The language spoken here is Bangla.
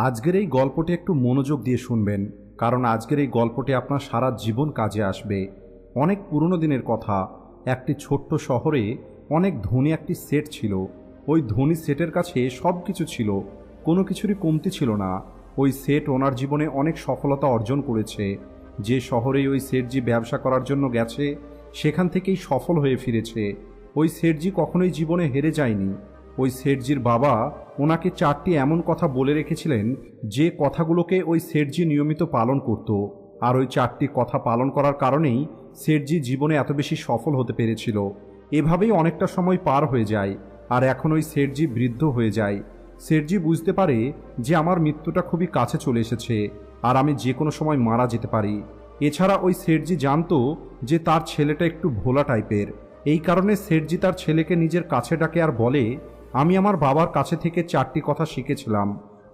আজকের এই গল্পটি একটু মনোযোগ দিয়ে শুনবেন, কারণ আজকের এই গল্পটি আপনার সারা জীবন কাজে আসবে। অনেক পুরনো দিনের কথা। একটি ছোট্ট শহরে অনেক ধনী একটি সেট ছিল। ওই ধনী সেটের কাছে সব কিছু ছিল, কোনো কিছুরই কমতি ছিল না। ওই সেট ওনার জীবনে অনেক সফলতা অর্জন করেছে। যে শহরেই ওই সেটজি ব্যবসা করার জন্য গেছে, সেখান থেকেই সফল হয়ে ফিরেছে। ওই সেটজি কখনোই জীবনে হেরে যায়নি। ওই সেটজির বাবা ওনাকে 4টি এমন কথা বলে রেখেছিলেন যে কথাগুলোকে ওই সেটজি নিয়মিত পালন করত। আর ওই 4টি কথা পালন করার কারণেই সেটজি জীবনে এত বেশি সফল হতে পেরেছিল। এভাবেই অনেকটা সময় পার হয়ে যায়, আর এখন ওই সেটজি বৃদ্ধ হয়ে যায়। সেটজি বুঝতে পারে যে আমার মৃত্যুটা খুবই কাছে চলে এসেছে, আর আমি যে কোনো সময় মারা যেতে পারি। এছাড়া ওই সেটজি জানতো যে তার ছেলেটা একটু ভোলা টাইপের। এই কারণে সেটজি তার ছেলেকে নিজের কাছে ডাকে আর বলে, আমি আমার বাবার কাছে থেকে 4টি কথা শিখেছিলাম।